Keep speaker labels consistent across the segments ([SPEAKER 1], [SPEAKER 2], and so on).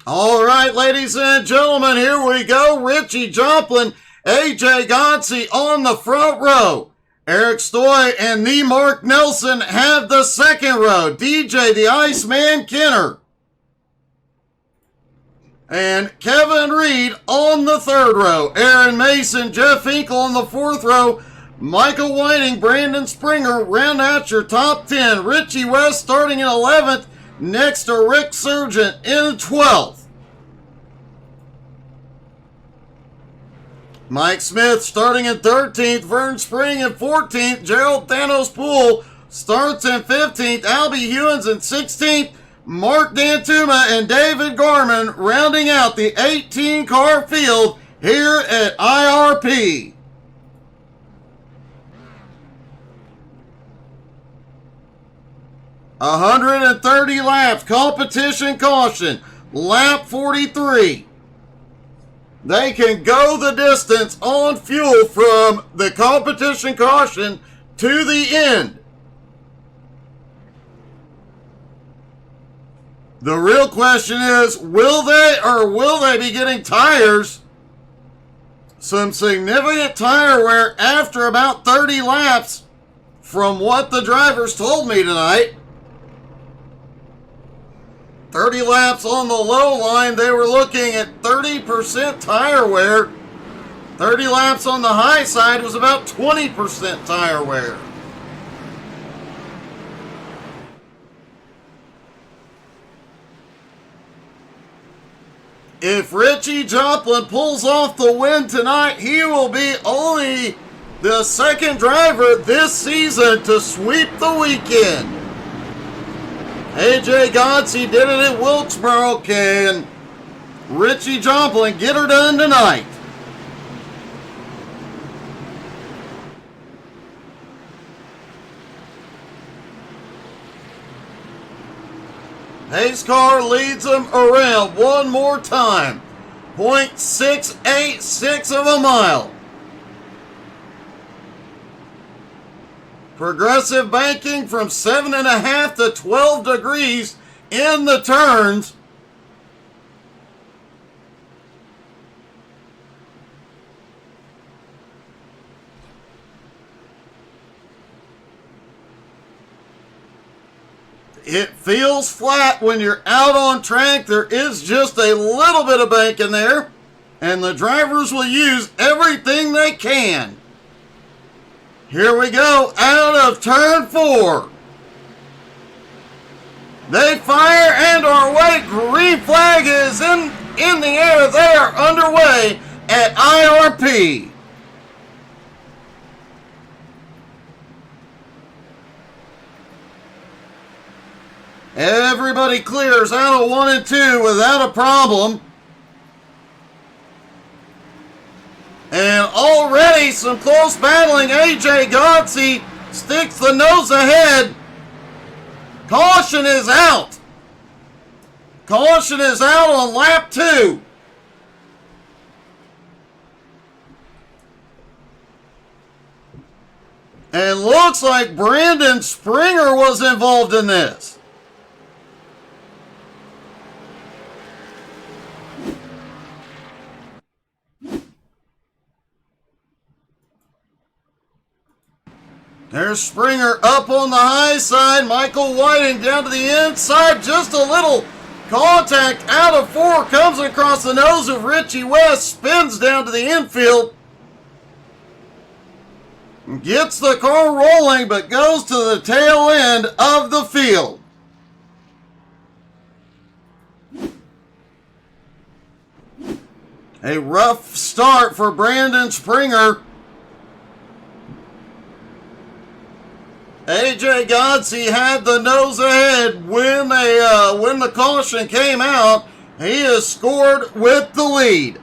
[SPEAKER 1] All right, ladies and gentlemen, here we go. Richie Joplin, AJ Godsey on the front row. Eric Stoy and the Mark Nelson have the second row. DJ the Iceman Kenner and Kevin Reed on the third row. Aaron Mason, Jeff Hinkle on the fourth row. Michael Whiting, Brandon Springer round out your top 10. Richie West starting in 11th. Next to Rick Sargent in 12th. Mike Smith starting in 13th. Vern Spring in 14th. Gerald Thanos Poole starts in 15th. Albie Hewins in 16th. Mark Dantuma and David Garman rounding out the 18-car field here at IRP. "130 laps, competition caution, lap 43. They can go the distance on fuel from the competition caution to the end. The real question is, will they be getting tires? Some significant tire wear after about 30 laps from what the drivers told me tonight. 30 laps on the low line, they were looking at 30% tire wear. 30 laps on the high side was about 20% tire wear. If Richie Joplin pulls off the win tonight, he will be only the second driver this season to sweep the weekend. AJ Godsey did it at Wilkesboro. Can Richie Joplin get her done tonight? Pace car leads him around one more time. 0.686 of a mile. Progressive banking from 7.5 to 12 degrees in the turns. It feels flat when you're out on track. There is just a little bit of banking there, and the drivers will use everything they can. Here we go, out of turn 4. They fire and are away. Green flag is in the air. They are underway at IRP. Everybody clears out of 1 and 2 without a problem. And already some close battling. AJ Godsey sticks the nose ahead. Caution is out. Caution is out on lap 2. And looks like Brandon Springer was involved in this. There's Springer up on the high side. Michael Whiting down to the inside. Just a little contact out of 4. Comes across the nose of Richie West. Spins down to the infield. Gets the car rolling, but goes to the tail end of the field. A rough start for Brandon Springer. AJ Godsey had the nose ahead when the caution came out. He has scored with the lead.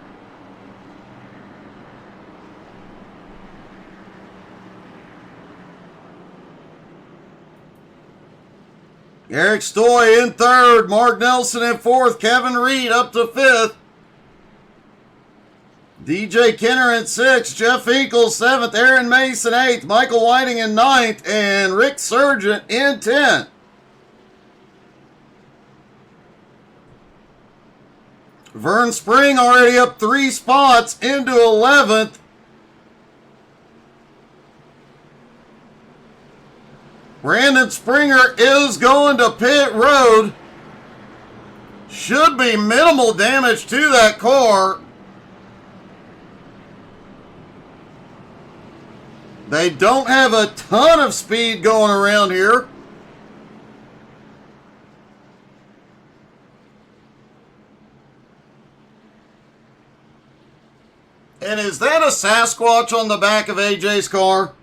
[SPEAKER 1] Eric Stoy in 3rd, Mark Nelson in 4th, Kevin Reed up to 5th. DJ Kenner in 6th, Jeff Hinkle 7th, Aaron Mason 8th, Michael Whiting in 9th, and Rick Sargent in 10th. Vern Spring already up 3 spots into 11th. Brandon Springer is going to pit road. Should be minimal damage to that car. They don't have a ton of speed going around here. And is that a Sasquatch on the back of AJ's car?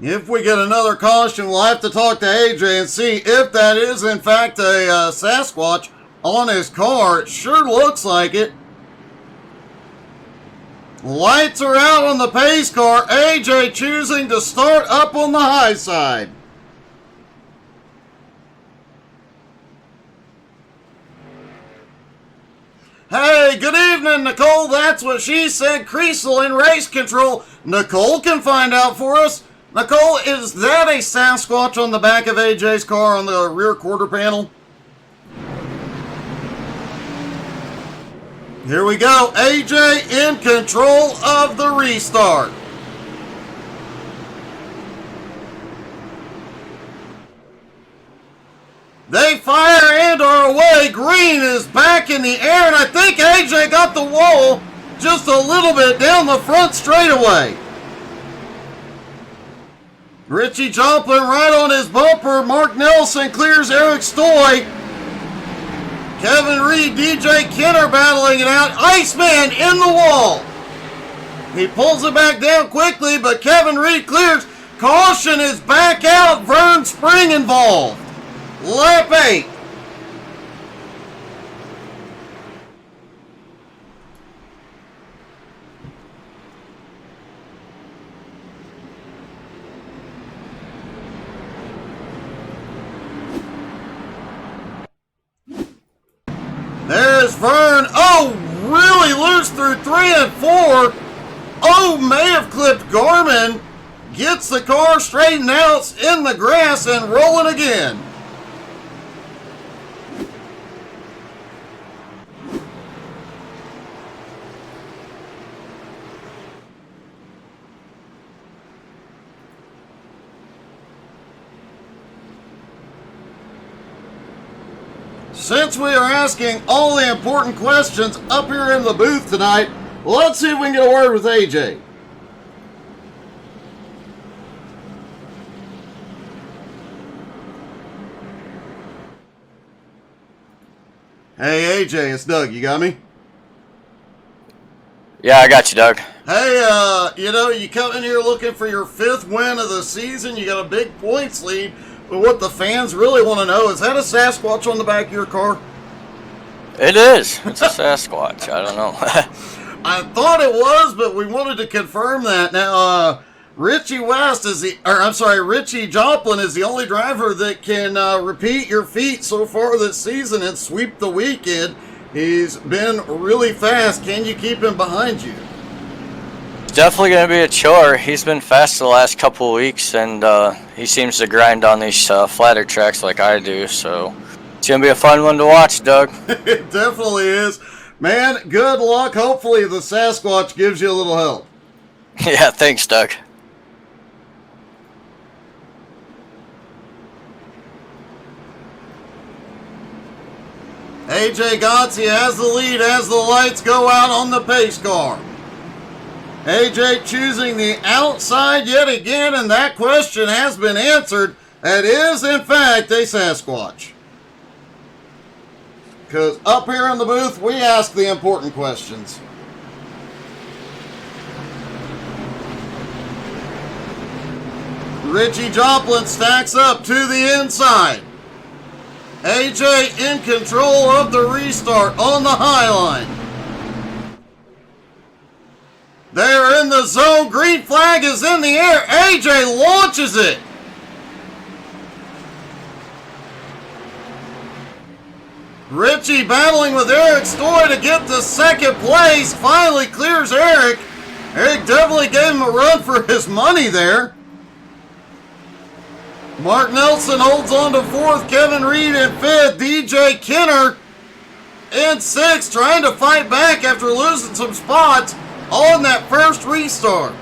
[SPEAKER 1] If we get another caution, we'll have to talk to AJ and see if that is in fact a Sasquatch on his car. It sure looks like it. Lights are out on the pace car. AJ choosing to start up on the high side. Hey, good evening, Nicole. That's what she said. Creasel in race control. Nicole can find out for us. Nicole, is that a Sasquatch on the back of AJ's car on the rear quarter panel? Here we go. AJ in control of the restart. They fire and are away. Green is back in the air, and I think AJ got the wall just a little bit down the front straightaway. Richie Joplin right on his bumper. Mark Nelson clears Eric Stoy. Kevin Reed, DJ Kenner battling it out. Iceman in the wall. He pulls it back down quickly, but Kevin Reed clears. Caution is back out. Vern Spring involved. Lap 8. There's Vern. Oh, really loose through 3 and 4. Oh, may have clipped Gorman. Gets the car straightened out in the grass and rolling again. Since we are asking all the important questions up here in the booth tonight, let's see if we can get a word with AJ. Hey AJ, it's Doug. You got me?
[SPEAKER 2] Yeah, I got you, Doug.
[SPEAKER 1] Hey, you come in here looking for your 5th win of the season. You got a big points lead. But what the fans really want to know, is that a Sasquatch on the back of your car?
[SPEAKER 2] It is. It's a Sasquatch. I don't know.
[SPEAKER 1] I thought it was, but we wanted to confirm that. Now, Richie Joplin is the only driver that can repeat your feat so far this season and sweep the weekend. He's been really fast. Can you keep him behind you?
[SPEAKER 2] Definitely going to be a chore. He's been fast the last couple of weeks, and he seems to grind on these flatter tracks like I do, so it's going to be a fun one to watch, Doug.
[SPEAKER 1] It definitely is. Man, good luck. Hopefully the Sasquatch gives you a little help.
[SPEAKER 2] Yeah, thanks, Doug.
[SPEAKER 1] AJ Gotzi has the lead as the lights go out on the pace car. AJ choosing the outside yet again, and that question has been answered. That is, in fact, a Sasquatch. Because up here in the booth, we ask the important questions. Richie Joplin stacks up to the inside. AJ in control of the restart on the high line. They're in the zone. Green flag is in the air. AJ launches it. Richie battling with Eric Stoy to get to second place. Finally clears Eric. Eric definitely gave him a run for his money there. Mark Nelson holds on to fourth. Kevin Reed in fifth. DJ Kenner in sixth, trying to fight back after losing some spots on that first restart.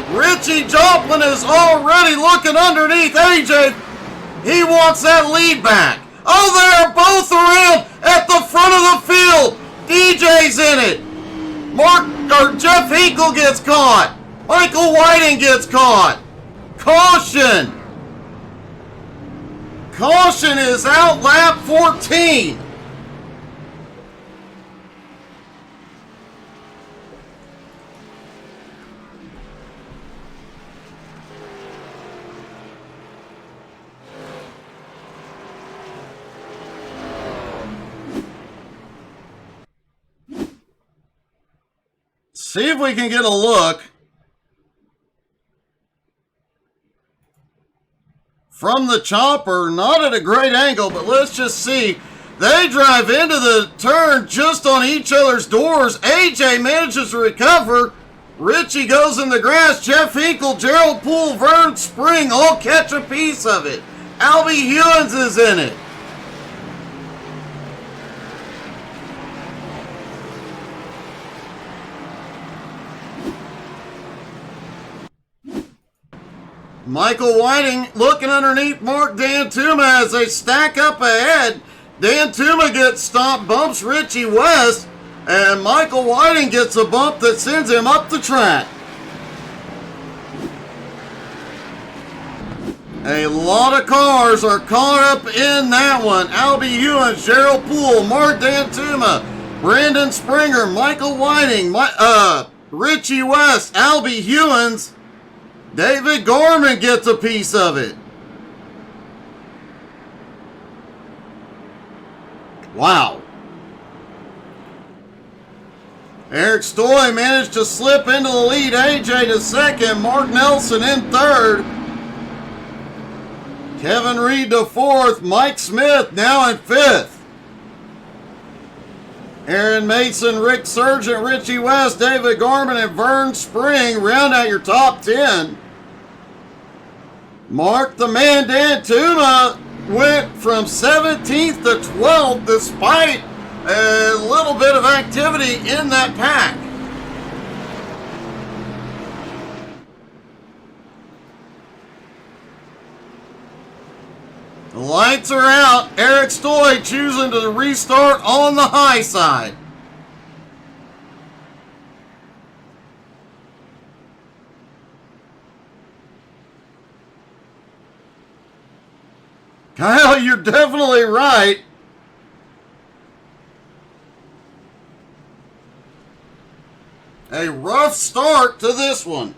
[SPEAKER 1] Richie Joplin is already looking underneath AJ. He wants that lead back. Oh, they're both around at the front of the field. DJ's in it. Jeff Hinkle gets caught. Michael Whiting gets caught. Caution. Caution is out lap 14. See if we can get a look from the chopper. Not at a great angle, but let's just see. They drive into the turn just on each other's doors. AJ manages to recover. Richie goes in the grass. Jeff Hinkle, Gerald Poole, Vern Spring all catch a piece of it. Albie Hewins is in it. Michael Whiting looking underneath Mark Dantuma as they stack up ahead. Dantuma gets stopped, bumps Richie West, and Michael Whiting gets a bump that sends him up the track. A lot of cars are caught up in that one. Albie Hewins, Gerald Poole, Mark Dantuma, Brandon Springer, Michael Whiting, Richie West, Albie Hewins. David Gorman gets a piece of it. Wow. Eric Stoy managed to slip into the lead. AJ to second. Mark Nelson in third. Kevin Reed to fourth. Mike Smith now in fifth. Aaron Mason, Rick Sargent, Richie West, David Gorman, and Vern Spring round out your top 10. Mark the Man Dantuma went from 17th to 12th despite a little bit of activity in that pack. The lights are out. Eric Stoy choosing to restart on the high side. Kyle, you're definitely right. A rough start to this one.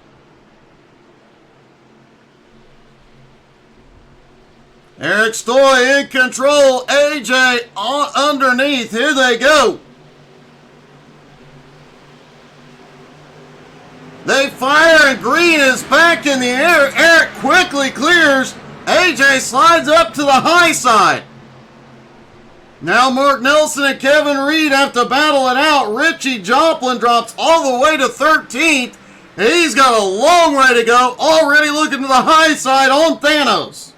[SPEAKER 1] Eric Stoy in control. AJ on underneath. Here they go. They fire and Green is back in the air. Eric quickly clears. AJ slides up to the high side. Now Mark Nelson and Kevin Reed have to battle it out. Richie Joplin drops all the way to 13th. He's got a long way to go. Already looking to the high side on Thanos.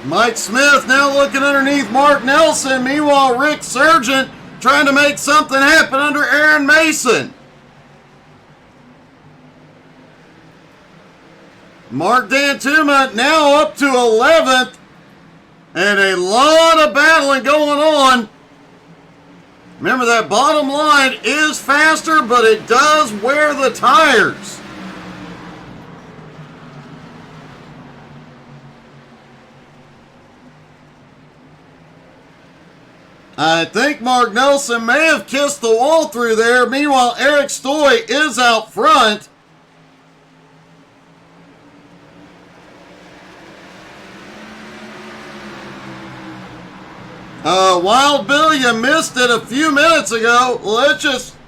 [SPEAKER 1] Mike Smith now looking underneath Mark Nelson. Meanwhile, Rick Sargent trying to make something happen under Aaron Mason. Mark Dantuma now up to 11th. And a lot of battling going on. Remember, that bottom line is faster, but it does wear the tires. I think Mark Nelson may have kissed the wall through there. Meanwhile, Eric Stoy is out front. Wild Bill, you missed it a few minutes ago.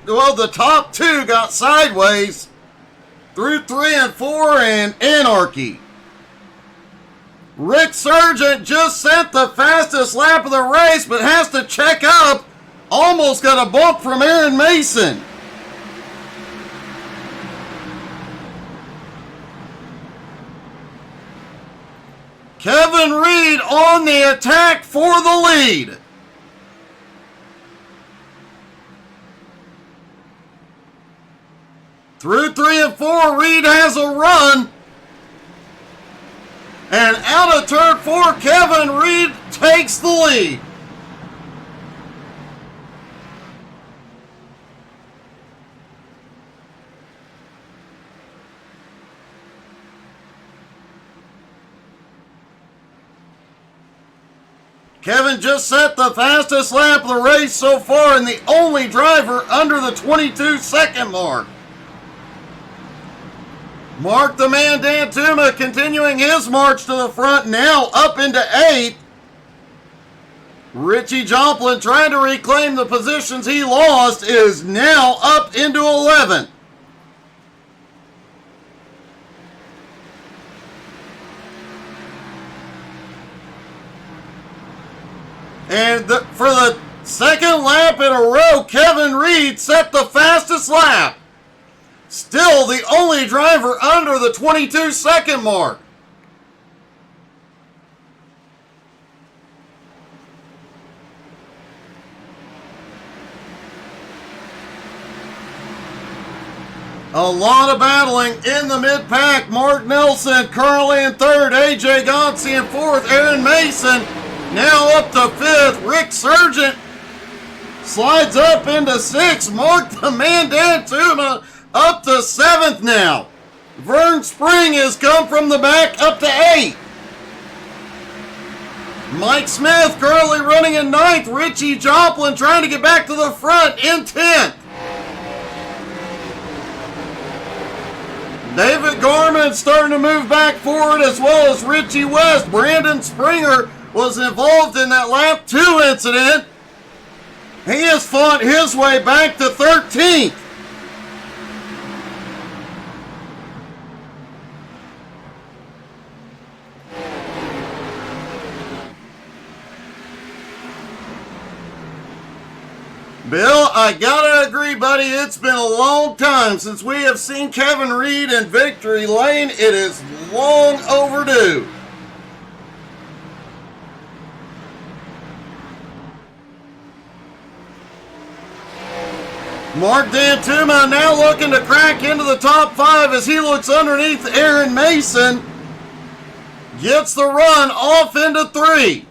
[SPEAKER 1] The top two got sideways through 3 and 4 and Anarchy. Rick Sargent just set the fastest lap of the race, but has to check up. Almost got a bump from Aaron Mason. Kevin Reed on the attack for the lead. Through 3 and 4, Reed has a run. And out of turn 4, Kevin Reed takes the lead. Kevin just set the fastest lap of the race so far and the only driver under the 22-second mark. Mark the Man Dantuma continuing his march to the front, now up into 8th. Richie Joplin trying to reclaim the positions he lost is now up into 11th. And for the second lap in a row, Kevin Reed set the fastest lap. Still the only driver under the 22-second mark. A lot of battling in the mid-pack. Mark Nelson, Carly in 3rd, AJ Gonsey in 4th, Aaron Mason now up to 5th. Rick Sargent slides up into 6th. Mark the Man Dantuma up to 7th now. Vern Spring has come from the back up to 8th. Mike Smith currently running in 9th. Richie Joplin trying to get back to the front in 10th. David Gorman starting to move back forward, as well as Richie West. Brandon Springer was involved in that lap 2 incident. He has fought his way back to 13th. Bill, I gotta agree, buddy. It's been a long time since we have seen Kevin Reed in victory lane. It is long overdue. Mark Dantuma now looking to crack into the top 5 as he looks underneath Aaron Mason. Gets the run off into 3.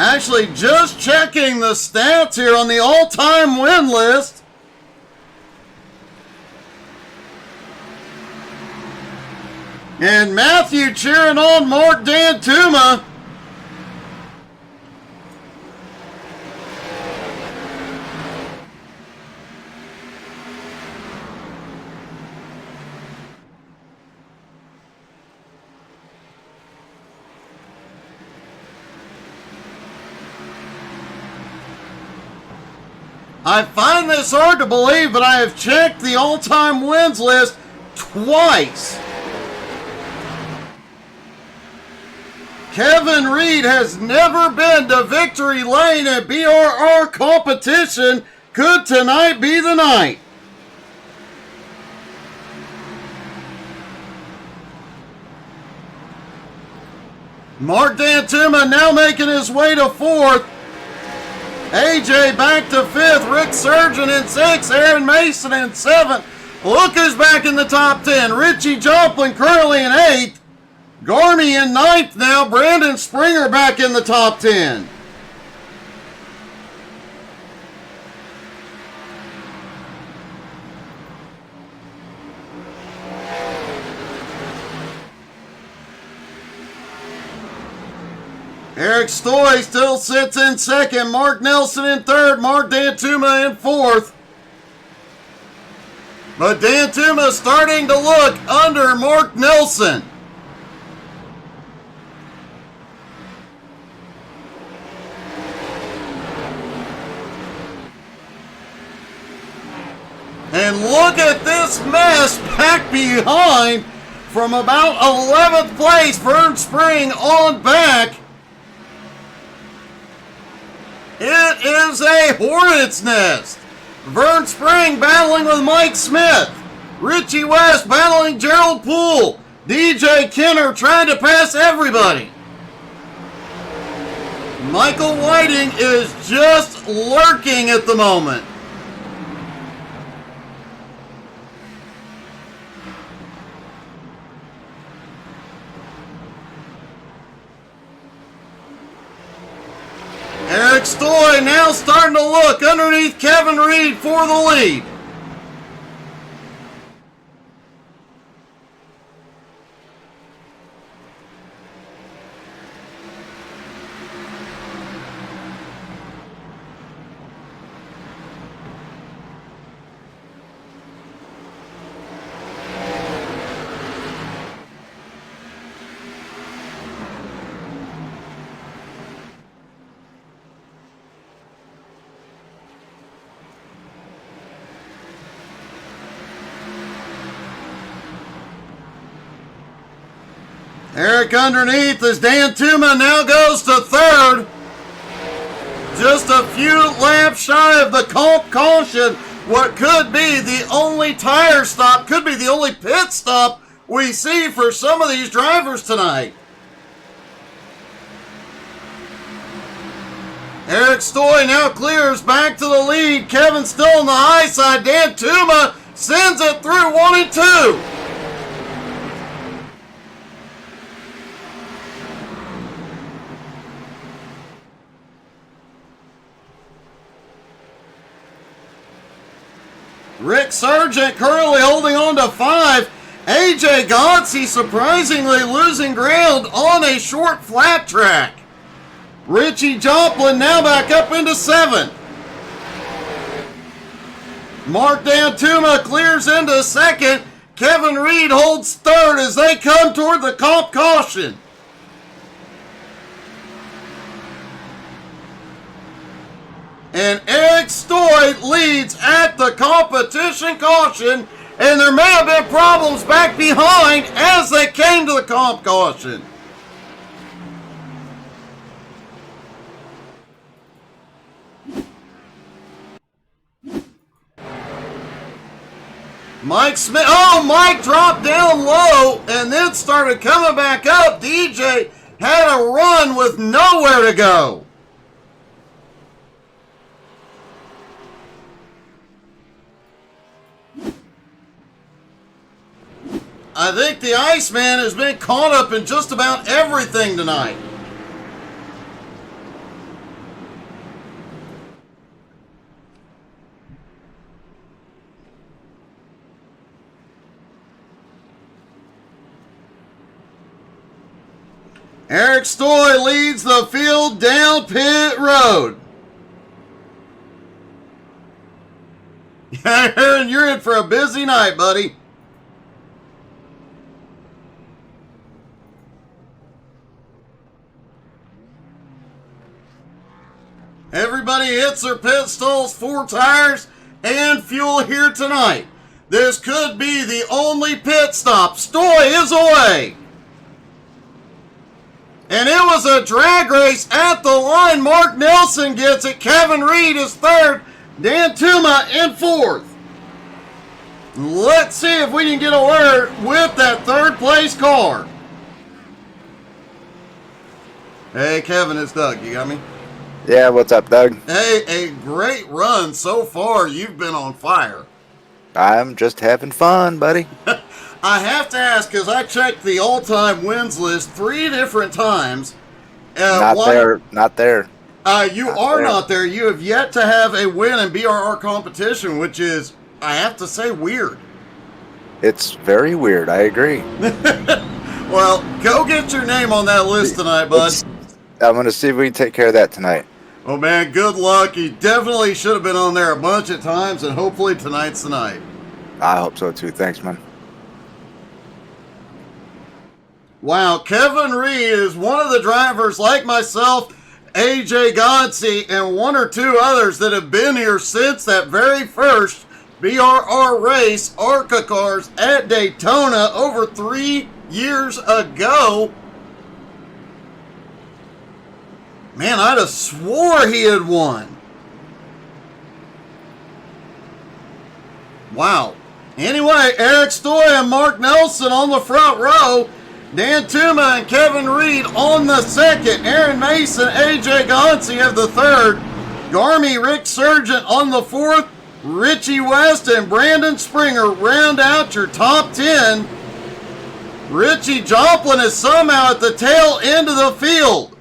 [SPEAKER 1] Actually, just checking the stats here on the all-time win list. And Matthew cheering on Mark Dantuma. I find this hard to believe, but I have checked the all-time wins list twice. Kevin Reed has never been to victory lane at BRR competition. Could tonight be the night? Mark Dantuma now making his way to 4th. AJ back to 5th. Rick Sargent in 6th. Aaron Mason in 7th. Look who's back in the top 10. Richie Joplin currently in 8th. Gourmets in 9th now. Brandon Springer back in the top 10. Eric Stoy still sits in second. Mark Nelson in third. Mark Dantuma in fourth. But Dantuma starting to look under Mark Nelson. And look at this mess back behind from about 11th place. Vern Spring on back. It is a hornet's nest. Vern Spring battling with Mike Smith. Richie West battling Gerald Poole. DJ Kenner trying to pass everybody. Michael Whiting is just lurking at the moment. Eric Stoy now starting to look underneath Kevin Reed for the lead. Eric underneath as Dantuma now goes to third. Just a few laps shy of the comp caution. What could be the only tire stop, could be the only pit stop we see for some of these drivers tonight. Eric Stoy now clears back to the lead. Kevin still on the high side. Dantuma sends it through 1 and 2. Rick Sargent currently holding on to 5. AJ Godsey surprisingly losing ground on a short flat track. Richie Joplin now back up into 7. Mark Dantuma clears into 2nd. Kevin Reed holds 3rd as they come toward the comp caution. And Eric Stoy leads at the competition caution, and there may have been problems back behind as they came to the comp caution. Mike Smith, Mike dropped down low and then started coming back up. DJ had a run with nowhere to go. I think the Iceman has been caught up in just about everything tonight. Eric Stoy leads the field down pit road. Aaron, you're in for a busy night, buddy. Everybody hits their pit stalls, 4 tires, and fuel here tonight. This could be the only pit stop. Stoy is away. And it was a drag race at the line. Mark Nelson gets it. Kevin Reed is 3rd. Dantuma in 4th. Let's see if we can get a word with that 3rd place car. Hey, Kevin, it's Doug. You got me?
[SPEAKER 3] Yeah, what's up, Doug?
[SPEAKER 1] Hey, a great run so far. You've been on fire.
[SPEAKER 3] I'm just having fun, buddy.
[SPEAKER 1] I have to ask, because I checked the all-time wins list 3 different times.
[SPEAKER 3] Not there.
[SPEAKER 1] You are not there. You have yet to have a win in BRR competition, which is, I have to say, weird.
[SPEAKER 3] It's very weird. I agree.
[SPEAKER 1] Well, go get your name on that list tonight, bud.
[SPEAKER 3] I'm going to see if we can take care of that tonight.
[SPEAKER 1] Oh, man, good luck. You definitely should have been on there a bunch of times, and hopefully tonight's the night.
[SPEAKER 3] I hope so, too. Thanks, man.
[SPEAKER 1] Wow, Kevin Reed is one of the drivers like myself, AJ Godsey, and one or two others that have been here since that very first BRR race, ARCA cars at Daytona over 3 years ago. Man, I'd have swore he had won. Wow. Anyway, Eric Stoy and Mark Nelson on the front row. Dan Tuma and Kevin Reed on the second. Aaron Mason, AJ Gonsi have the third. Garmy, Rick Sargent on the fourth. Richie West and Brandon Springer round out your top 10. Richie Joplin is somehow at the tail end of the field.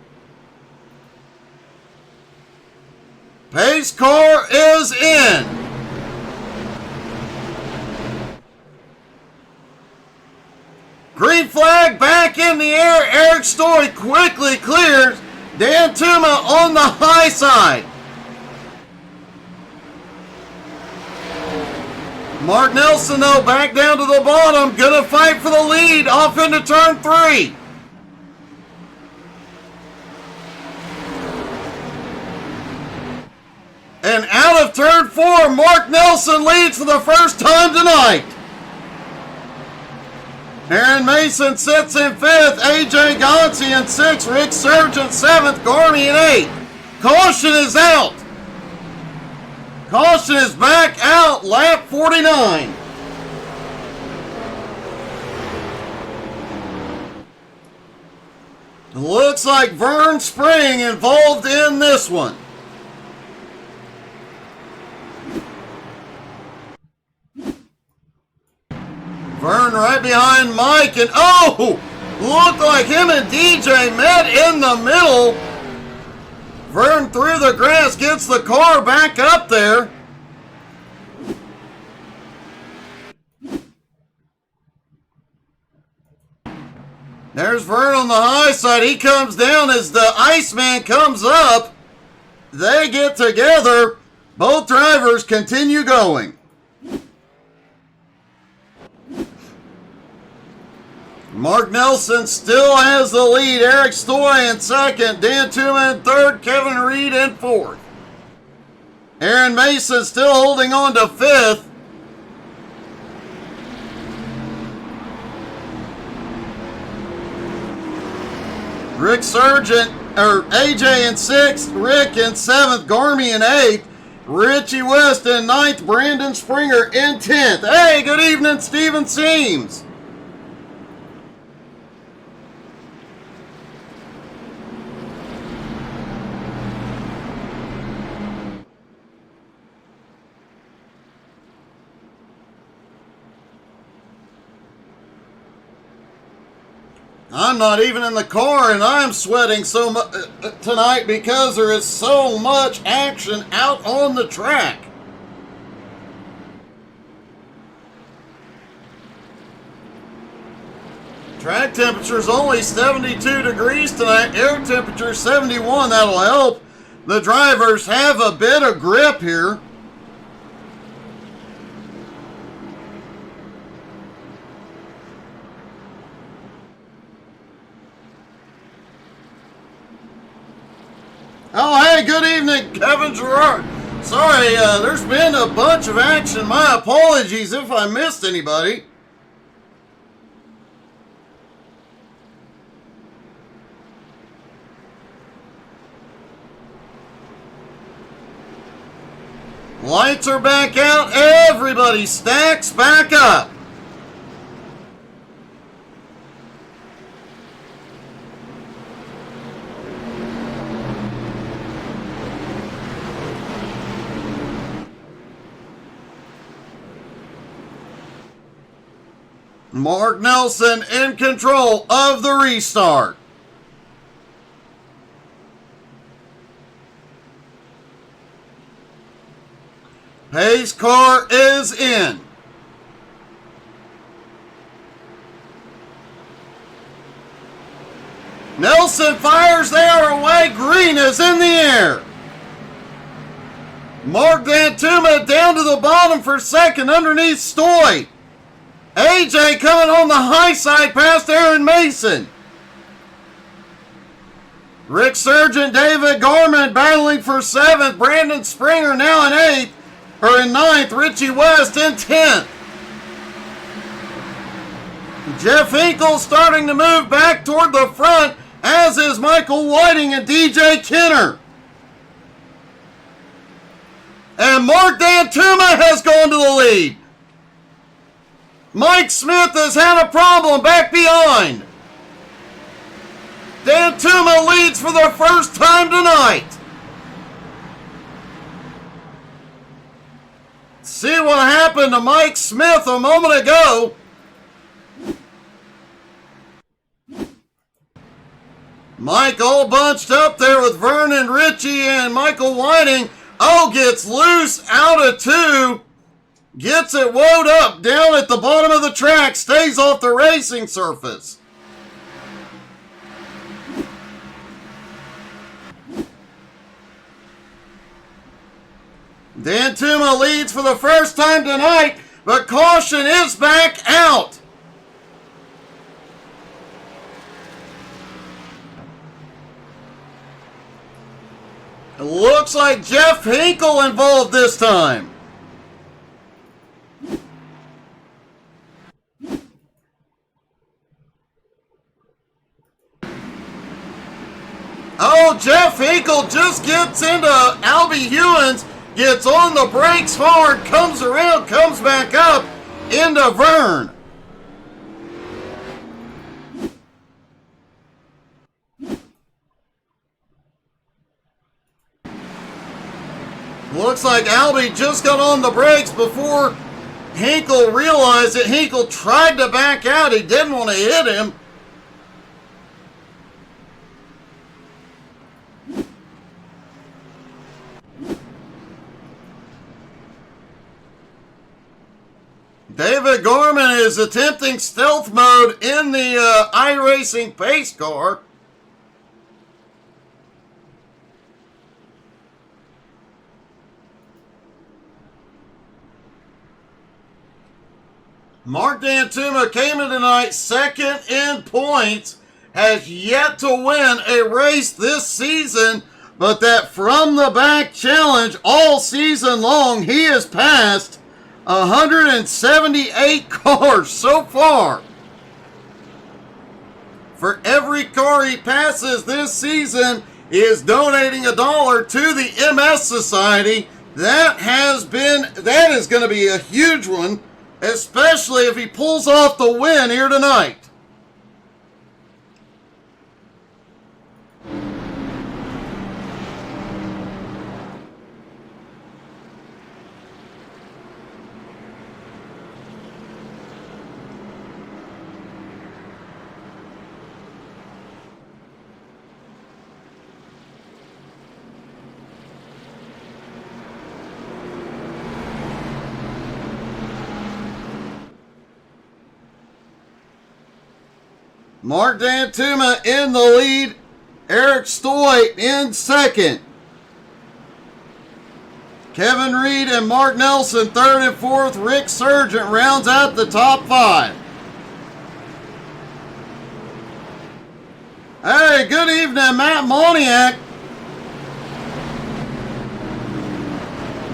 [SPEAKER 1] Pace car is in. Green flag back in the air. Eric Story quickly clears. Dan Tuma on the high side. Mark Nelson, though, back down to the bottom. Gonna fight for the lead. Off into turn 3. And out of turn 4, Mark Nelson leads for the first time tonight. Aaron Mason sits in 5th, AJ Gonsi in 6th, Rick Sargent 7th, Garmy in 8th. Caution is out. Caution is back out, lap 49. Looks like Vern Spring involved in this one. Vern right behind Mike, and oh! Looked like him and DJ met in the middle. Vern through the grass, gets the car back up there. There's Vern on the high side. He comes down as the Iceman comes up. They get together. Both drivers continue going. Mark Nelson still has the lead. Eric Stoy in 2nd. Dan Tuma in 3rd. Kevin Reed in 4th. Aaron Mason still holding on to 5th. Rick Sargent, or AJ in 6th. Rick in 7th. Garmy in 8th. Richie West in 9th. Brandon Springer in 10th. Hey, good evening, Steven Seams. I'm not even in the car, and I'm sweating so much tonight because there is so much action out on the track. Track temperature is only 72 degrees tonight. Air temperature 71. That'll help the drivers have a bit of grip here. Oh, hey, good evening, Kevin Gerard. Sorry, there's been a bunch of action. My apologies if I missed anybody. Lights are back out. Everybody stacks back up. Mark Nelson in control of the restart. Pace car is in. Nelson fires there away. Green is in the air. Mark Dantuma down to the bottom for second underneath Stoy. AJ coming on the high side past Aaron Mason. Rick Sargent, David Garman battling for 7th. Brandon Springer now in 8th, or in 9th. Richie West in 10th. Jeff Hinkle starting to move back toward the front, as is Michael Whiting and DJ Kenner. And Mark Dantuma has gone to the lead. Mike Smith has had a problem back behind. Dantuma leads for the first time tonight. See what happened to Mike Smith a moment ago. Mike all bunched up there with Vernon Ritchie and Michael Whiting. Oh, gets loose out of 2. Gets it woed up down at the bottom of the track. Stays off the racing surface. Dantuma leads for the first time tonight, but caution is back out. It looks like Jeff Hinkle involved this time. Oh, Jeff Hinkle just gets into Albie Hewins, gets on the brakes hard, comes around, comes back up into Vern. Looks like Albie just got on the brakes before Hinkle realized it. Hinkle tried to back out. He didn't want to hit him. David Gorman is attempting stealth mode in the iRacing pace car. Mark Dantuma came in tonight second in points, has yet to win a race this season, but that from the back challenge all season long, he has passed 178 cars so far. For every car he passes this season, he is donating $1 to the MS Society. That is going to be a huge one, especially if he pulls off the win here tonight. Mark Dantuma in the lead. Eric Stoy in second. Kevin Reed and Mark Nelson third and fourth. Rick Sargent rounds out the top 5. Hey, good evening, Matt Moniak.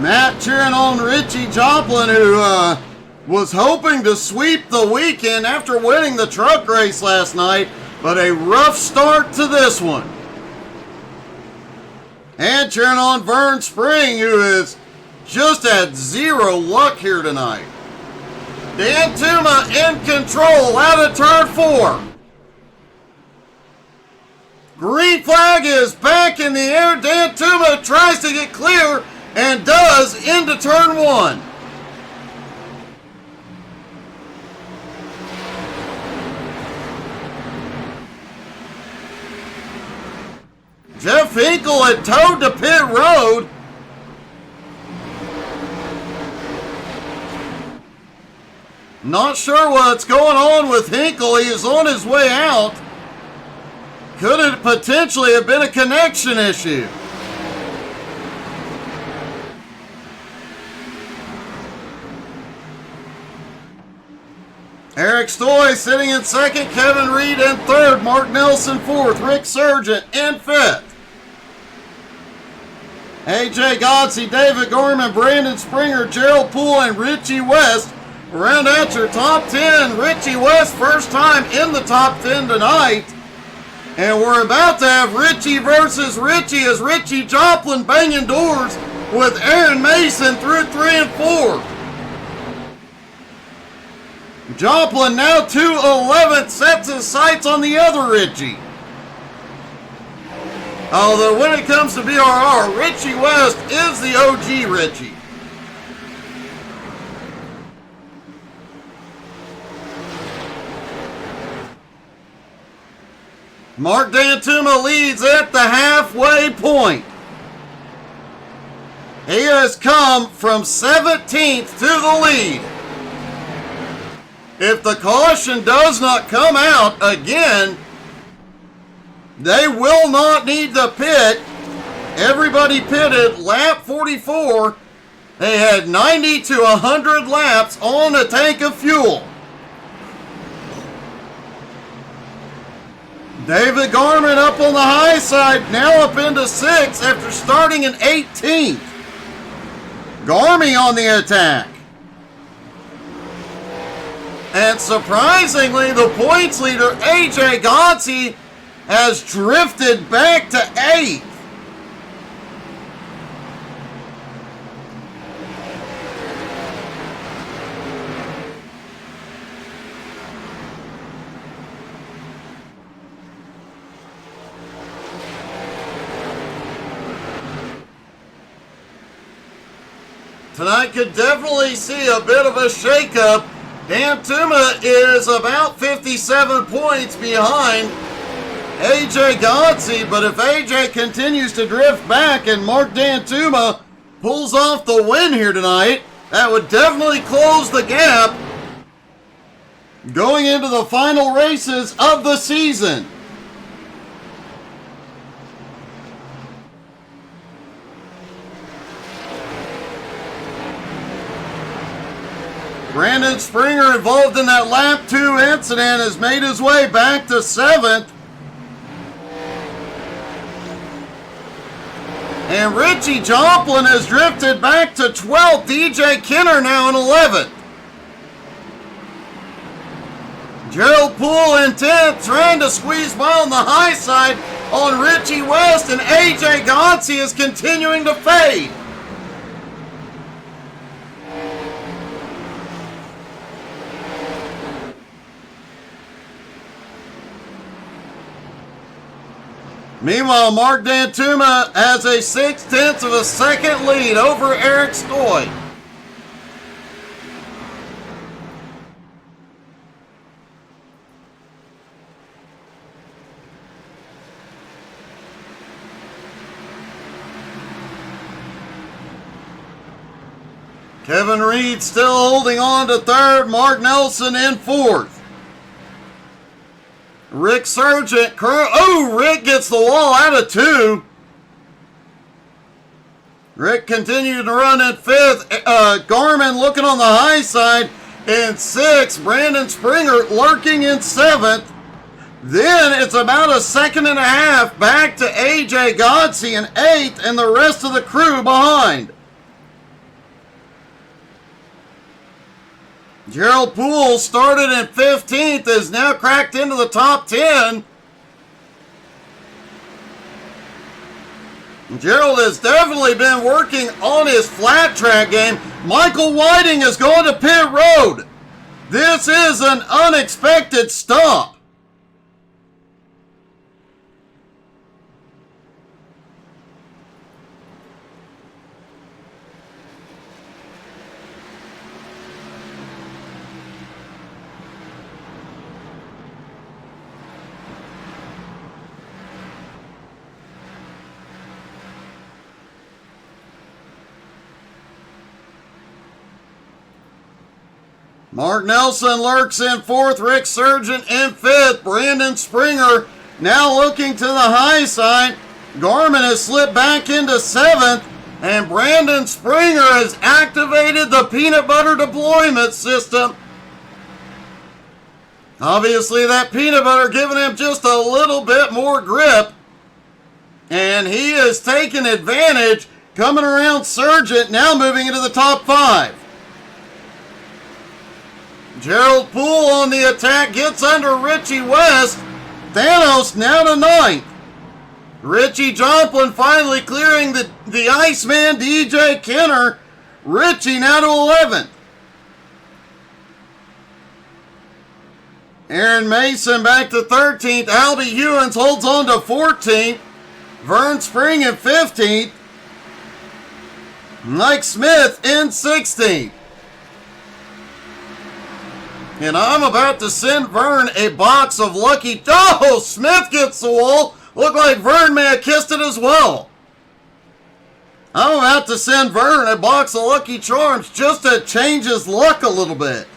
[SPEAKER 1] Matt cheering on Richie Joplin, who was hoping to sweep the weekend after winning the truck race last night, but a rough start to this one. And cheering on Vern Spring, who has just had zero luck here tonight. Dantuma in control out of turn 4. Green flag is back in the air. Dantuma tries to get clear and does into turn 1. Jeff Hinkle had towed to pit road. Not sure what's going on with Hinkle. He is on his way out. Could it potentially have been a connection issue? Eric Stoy sitting in second, Kevin Reed in third, Mark Nelson fourth, Rick Sargent in fifth. AJ Godsey, David Gorman, Brandon Springer, Gerald Poole, and Richie West round out your top 10. Richie West, first time in the top 10 tonight. And we're about to have Richie versus Richie as Richie Joplin banging doors with Aaron Mason through 3 and 4. Joplin now 2-11, sets his sights on the other Richie. Although when it comes to BRR, Richie West is the OG Richie. Mark Dantuma leads at the halfway point. He has come from 17th to the lead. If the caution does not come out again, they will not need to pit. Everybody pitted lap 44. They had 90 to 100 laps on a tank of fuel. David Garman up on the high side, now up into 6th after starting in 18th. Garmy on the attack. And surprisingly, the points leader, AJ Godsey, has drifted back to 8th. Tonight could definitely see a bit of a shakeup. Dantuma is about 57 points behind AJ Godsey, but if AJ continues to drift back and Mark Dantuma pulls off the win here tonight, that would definitely close the gap going into the final races of the season. Brandon Springer, involved in that lap 2 incident, has made his way back to 7th. And Richie Joplin has drifted back to 12th. DJ Kenner now in 11th. Gerald Poole in 10th, trying to squeeze by on the high side on Richie West, and AJ Godsey is continuing to fade. Meanwhile, Mark Dantuma has a 0.6 of a second lead over Eric Stoy. Kevin Reed still holding on to 3rd, Mark Nelson in 4th. Rick Sargent, Rick gets the wall out of 2. Rick continued to run in 5th. Garman looking on the high side in 6th. Brandon Springer lurking in 7th. Then it's about a 1.5 seconds back to AJ Godsey in 8th and the rest of the crew behind. Gerald Poole started in 15th, is now cracked into the top 10. Gerald has definitely been working on his flat track game. Michael Whiting is going to pit road. This is an unexpected stop. Mark Nelson lurks in 4th, Rick Sargent in 5th, Brandon Springer Now looking to the high side, Gorman has slipped back into 7th, and Brandon Springer has activated the peanut butter deployment system. Obviously, that peanut butter giving him just a little bit more grip, and he is taking advantage, coming around Sargent, now moving into the top 5. Gerald Poole on the attack, gets under Richie West. Thanos now to 9th. Richie Joplin finally clearing the Iceman, DJ Kenner. Richie now to 11th. Aaron Mason back to 13th. Albie Hewins holds on to 14th. Vern Spring in 15th. Mike Smith in 16th. And I'm about to send Vern a box of Lucky... Oh, Smith gets the wall. Looked like Vern may have kissed it as well. I'm about to send Vern a box of Lucky Charms just to change his luck a little bit.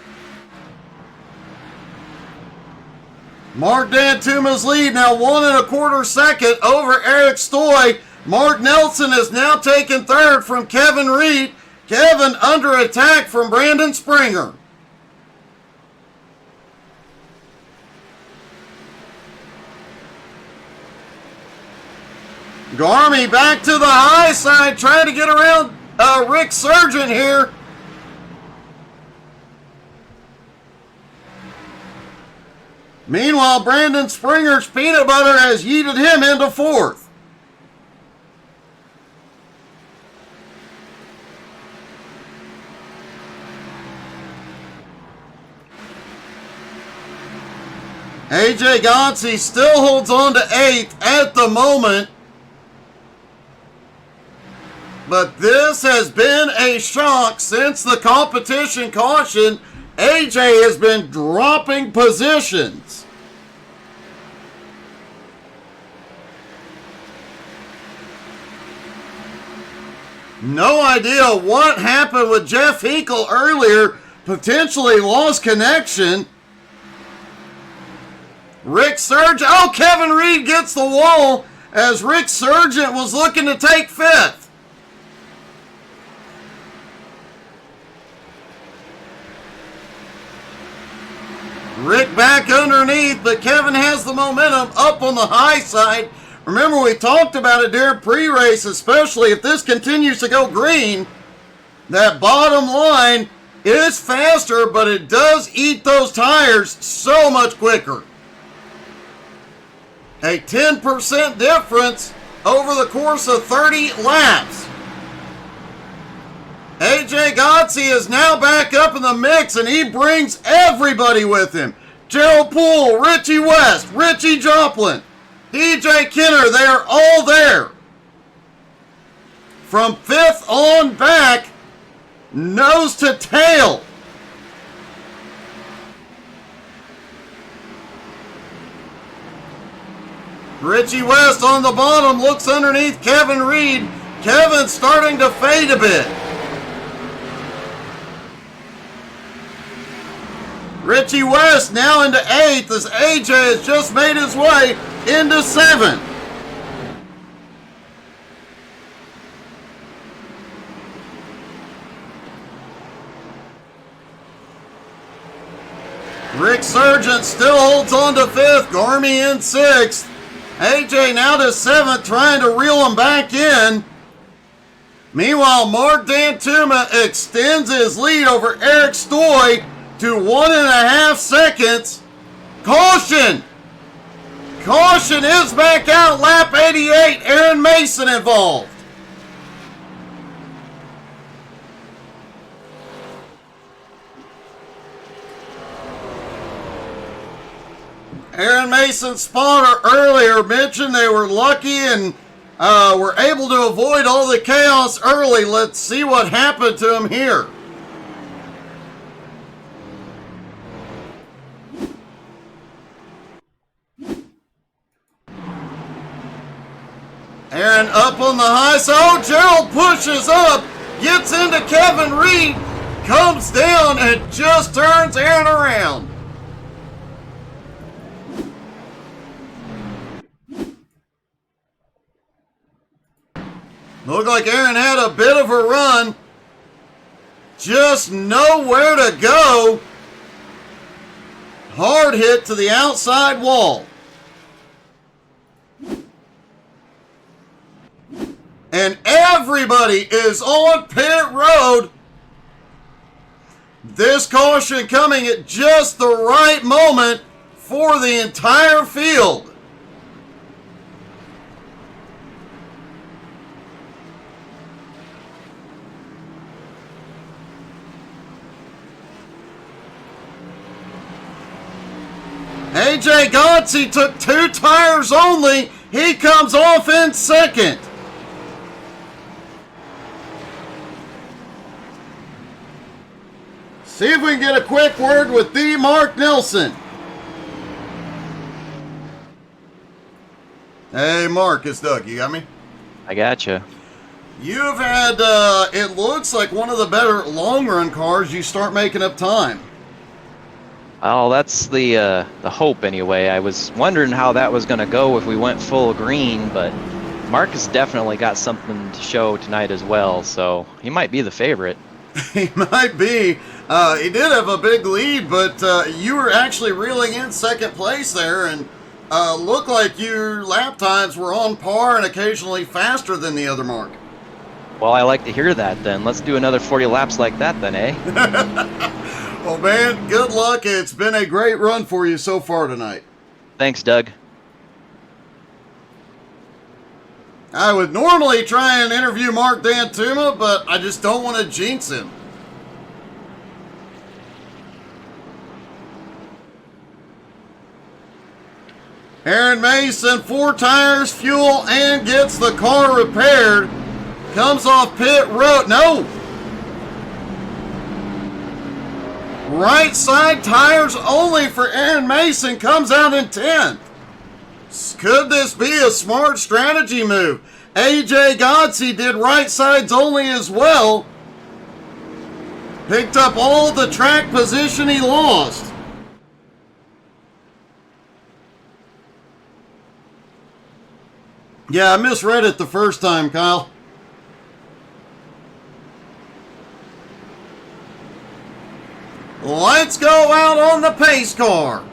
[SPEAKER 1] Mark Dantuma's lead now 1 1/4 second over Eric Stoy. Mark Nelson is now taking 3rd from Kevin Reed. Kevin under attack from Brandon Springer. Garmy back to the high side, trying to get around Rick Sargent here. Meanwhile, Brandon Springer's peanut butter has yeeted him into 4th. AJ Gonsi still holds on to 8th at the moment. But this has been a shock since the competition caution. AJ has been dropping positions. No idea what happened with Jeff Hinkle earlier. Potentially lost connection. Rick Sargent. Oh, Kevin Reed gets the wall as Rick Sargent was looking to take 5th. Rick back underneath, but Kevin has the momentum up on the high side. Remember, we talked about it during pre-race, especially if this continues to go green, that bottom line is faster, but it does eat those tires so much quicker. A 10% difference over the course of 30 laps. AJ Gotze is now back up in the mix, and he brings everybody with him. Gerald Poole, Richie West, Richie Joplin, DJ Kenner, they are all there. From 5th on back, nose to tail. Richie West on the bottom looks underneath Kevin Reed. Kevin's starting to fade a bit. Richie West now into 8th as AJ has just made his way into 7th. Rick Sargent still holds on to 5th. Garmy in 6th. AJ now to 7th, trying to reel him back in. Meanwhile, Mark Dantuma extends his lead over Eric Stoy to 1.5 seconds. Caution! Caution is back out. Lap 88. Aaron Mason involved. Aaron Mason's spotter earlier mentioned they were lucky and were able to avoid all the chaos early. Let's see what happened to him here. Aaron up on the high side. Oh, Gerald pushes up, gets into Kevin Reed, comes down and just turns Aaron around. Looked like Aaron had a bit of a run. Just nowhere to go. Hard hit to the outside wall. And everybody is on pit road. This caution coming at just the right moment for the entire field. AJ Godsey took 2 tires only. He comes off in second. See if we can get a quick word with the Mark Nelson. Hey, Mark, it's Doug. You got me?
[SPEAKER 4] I gotcha.
[SPEAKER 1] You've had, it looks like one of the better long-run cars. You start making up time.
[SPEAKER 4] Oh, that's the hope anyway. I was wondering how that was going to go if we went full green, but Mark has definitely got something to show tonight as well, so he might be the favorite.
[SPEAKER 1] He might be. He did have a big lead, but you were actually reeling in second place there, and looked like your lap times were on par and occasionally faster than the other Mark.
[SPEAKER 4] Well, I like to hear that then. Let's do another 40 laps like that then, eh?
[SPEAKER 1] Well, man, good luck. It's been a great run for you so far tonight.
[SPEAKER 4] Thanks, Doug.
[SPEAKER 1] I would normally try and interview Mark Dantuma, but I just don't want to jinx him. Aaron Mason, 4 tires, fuel, and gets the car repaired. Comes off pit road. No! Right side tires only for Aaron Mason. Comes out in 10th. Could this be a smart strategy move? AJ Godsey did right sides only as well. Picked up all the track position he lost. Yeah, I misread it the first time, Kyle. Let's go out on the pace car.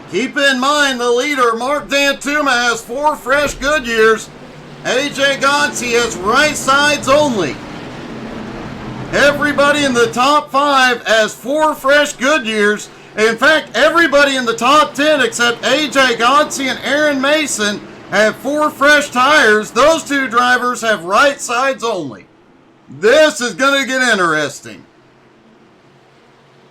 [SPEAKER 1] Keep in mind the leader, Mark Dantuma, has 4 fresh Goodyears. AJ Godsey has right sides only. Everybody in the top 5 has 4 fresh Goodyears. In fact, everybody in the top 10 except AJ Godsey and Aaron Mason have 4 fresh tires. Those 2 drivers have right sides only. This is going to get interesting.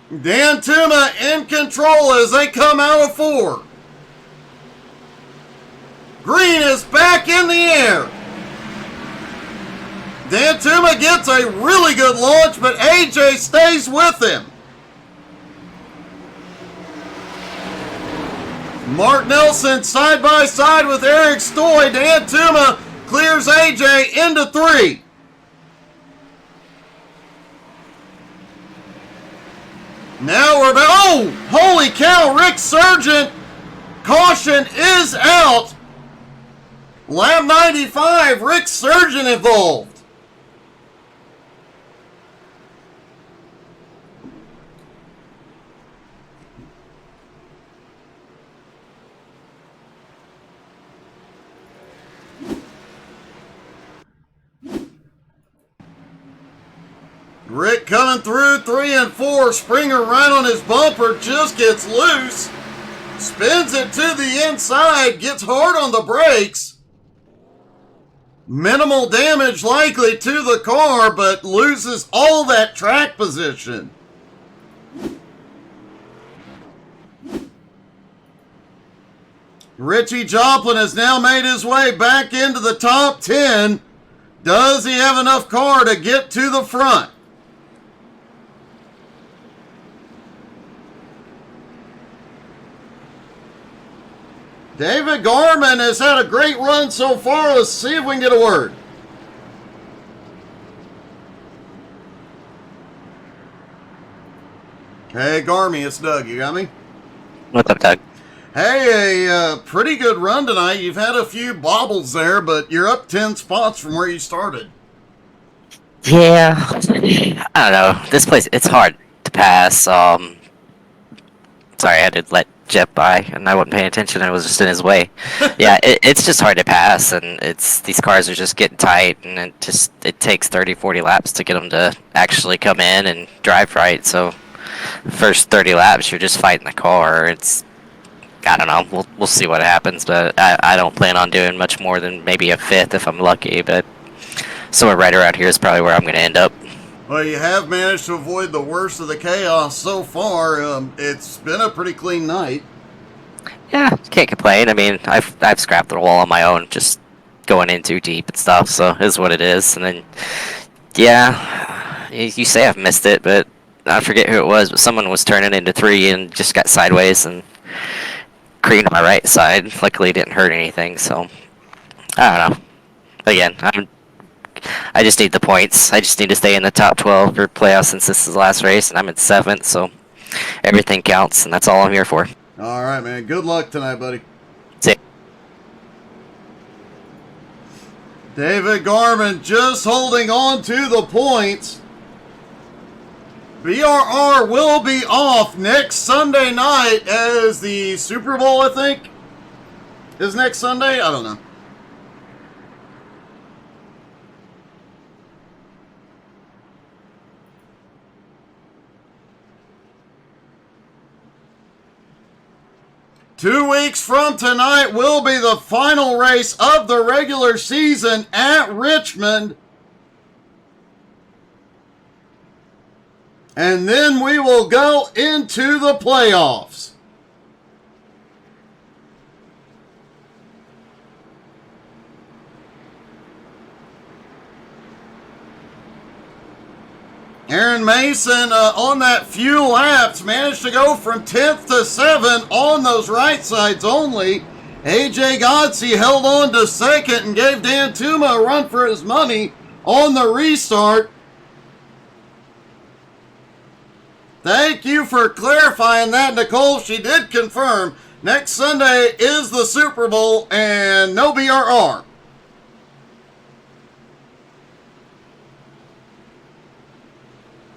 [SPEAKER 1] Dantuma in control as they come out of 4. Green is back in the air. Dantuma gets a really good launch, but AJ stays with him. Mark Nelson side by side with Eric Stoy. Dantuma clears AJ into 3. Now we're back. Oh, holy cow, Rick Sargent. Caution is out. Lap 95, Rick Sargent involved. Rick coming through 3 and 4. Springer right on his bumper, just gets loose. Spins it to the inside, gets hard on the brakes. Minimal damage likely to the car, but loses all that track position. Richie Joplin has now made his way back into the top 10. Does he have enough car to get to the front? David Garman has had a great run so far. Let's see if we can get a word. Hey, Garmy, it's Doug. You got me?
[SPEAKER 5] What's up, Doug?
[SPEAKER 1] Hey, a pretty good run tonight. You've had a few bobbles there, but you're up 10 spots from where you started.
[SPEAKER 5] Yeah, I don't know. This place, it's hard to pass. Sorry, I had to let Jeff by, and I wasn't paying attention. I was just in his way. Yeah, it's just hard to pass, and these cars are just getting tight, and it takes 30, 40 laps to get them to actually come in and drive right. So, first 30 laps, you're just fighting the car. I don't know. We'll see what happens, but I don't plan on doing much more than maybe a fifth if I'm lucky. But somewhere right around here is probably where I'm going to end up.
[SPEAKER 1] Well, you have managed to avoid the worst of the chaos so far. It's been a pretty clean night.
[SPEAKER 5] Yeah, can't complain. I mean, I've scrapped the wall on my own, just going in too deep and stuff. So it is what it is. And then, yeah, you say I've missed it, but I forget who it was. But someone was turning into 3 and just got sideways and creamed my right side. Luckily, it didn't hurt anything. So I don't know. Again, I just need the points. I just need to stay in the top 12 for playoffs since this is the last race, and I'm in 7th, so everything counts, and that's all I'm here for.
[SPEAKER 1] All right, man. Good luck tonight, buddy.
[SPEAKER 5] See ya.
[SPEAKER 1] David Garman just holding on to the points. BRR will be off next Sunday night as the Super Bowl, I think, is next Sunday. I don't know. Two weeks from tonight will be the final race of the regular season at Richmond. And then we will go into the playoffs. Aaron Mason on that few laps managed to go from 10th to 7th on those right sides only. AJ Godsey held on to 2nd and gave Dan Tuma a run for his money on the restart. Thank you for clarifying that, Nicole. She did confirm next Sunday is the Super Bowl and no BRR.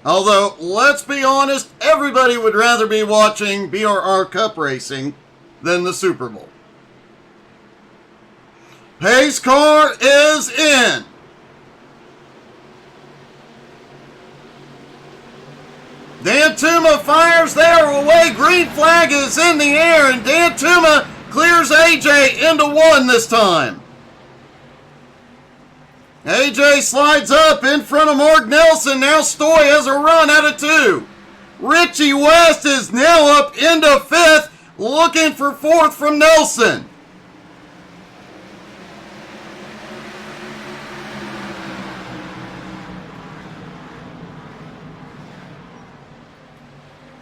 [SPEAKER 1] Although, let's be honest, everybody would rather be watching BRR Cup racing than the Super Bowl. Pace car is in. Dan Tuma fires there away. Green flag is in the air, and Dan Tuma clears AJ into 1 this time. AJ slides up in front of Mark Nelson. Now Stoy has a run out of 2. Richie West is now up into 5th, looking for 4th from Nelson.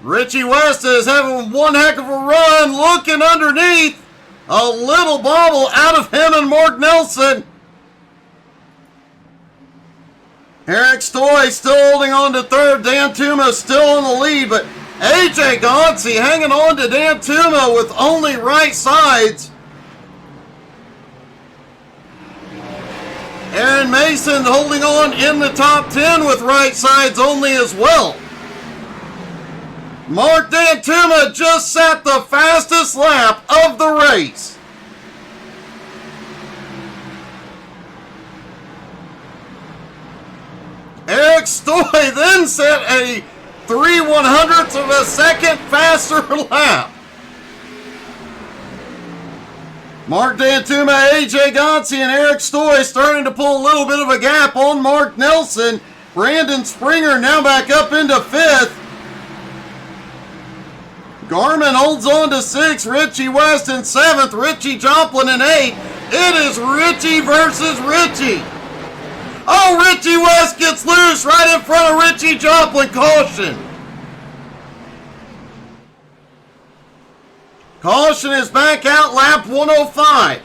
[SPEAKER 1] Richie West is having one heck of a run, looking underneath. A little bobble out of him and Mark Nelson. Eric Stoy still holding on to 3rd. Dan Tuma still in the lead, but AJ Godsey hanging on to Dan Tuma with only right sides. Aaron Mason holding on in the top 10 with right sides only as well. Mark Dan Tuma just sat the fastest lap of the race. Eric Stoy then set a 3/100ths of a second faster lap. Mark Dan Tuma, AJ Godsey, and Eric Stoy starting to pull a little bit of a gap on Mark Nelson. Brandon Springer now back up into 5th. Garmin holds on to 6th. Richie West in 7th. Richie Joplin in 8th. It is Richie versus Richie. Oh, Richie West gets loose right in front of Richie Joplin. Caution. Caution is back out, lap 105.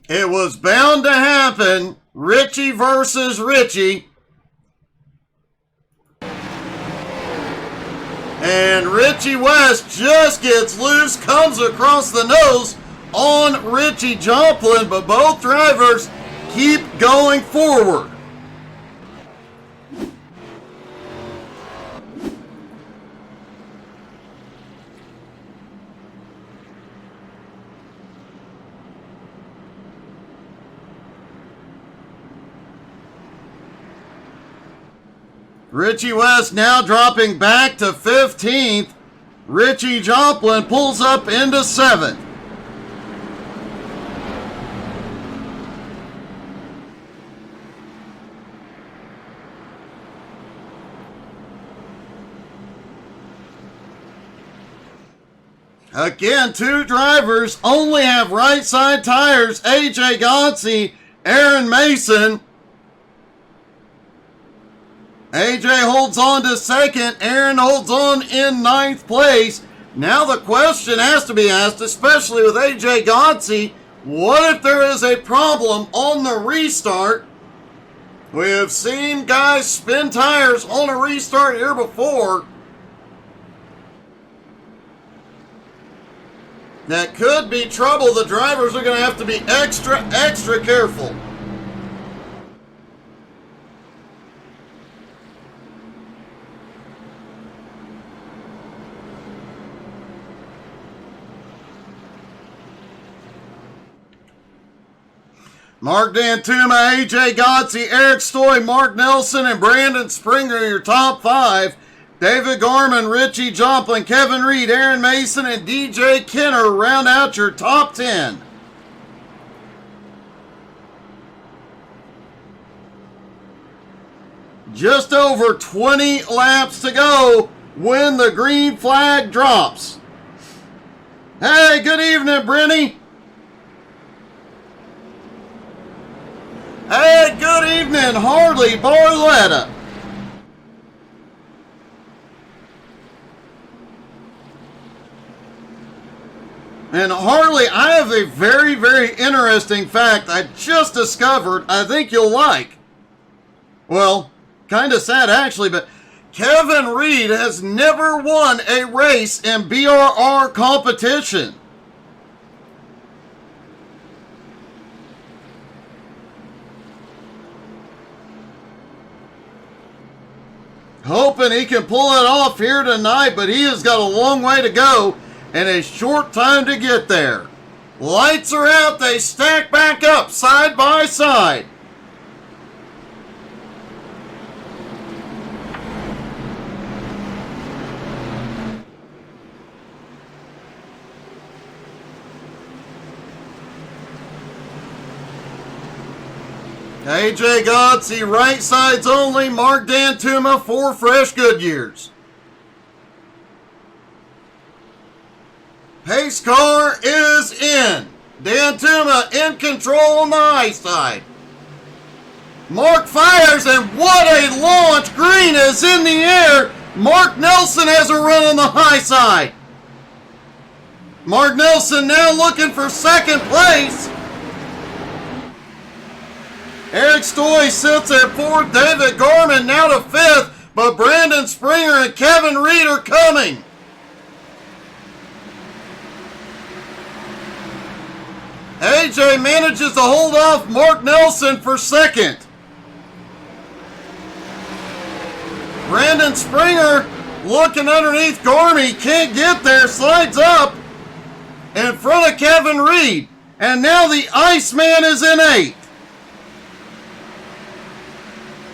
[SPEAKER 1] It was bound to happen. Richie versus Richie. And Richie West just gets loose, comes across the nose on Richie Joplin, but both drivers keep going forward. Richie West now dropping back to 15th. Richie Joplin pulls up into 7th. Again, two drivers only have right side tires. AJ Gotzi, Aaron Mason. AJ holds on to 2nd. Aaron holds on in 9th place. Now the question has to be asked, especially with AJ Gotzi, what if there is a problem on the restart? We have seen guys spin tires on a restart here before. That could be trouble. The drivers are going to have to be extra careful. Mark Dantuma, AJ Gotzi, Eric Stoy, Mark Nelson, and Brandon Springer, your top 5. David Garman, Richie Joplin, Kevin Reed, Aaron Mason, and DJ Kenner round out your top 10. Just over 20 laps to go when the green flag drops. Hey, good evening, Brenny. Hey, good evening, Harley Barletta. And Harley, I have a very, very interesting fact I just discovered I think you'll like. Well, kind of sad actually, but Kevin Reed has never won a race in BRR competition. Hoping he can pull it off here tonight, but he has got a long way to go and a short time to get there. Lights are out. They stack back up side by side. AJ Gotzi, right sides only. Mark Dantuma, 4 fresh Goodyears. Pace car is in. Dantuma in control on the high side. Mark fires, and what a launch. Green is in the air. Mark Nelson has a run on the high side. Mark Nelson now looking for 2nd place. Eric Stoy sits at 4th. David Garman now to 5th. But Brandon Springer and Kevin Reed are coming. AJ manages to hold off Mark Nelson for 2nd. Brandon Springer looking underneath Gourmet. Can't get there. Slides up in front of Kevin Reed. And now the Iceman is in 8th.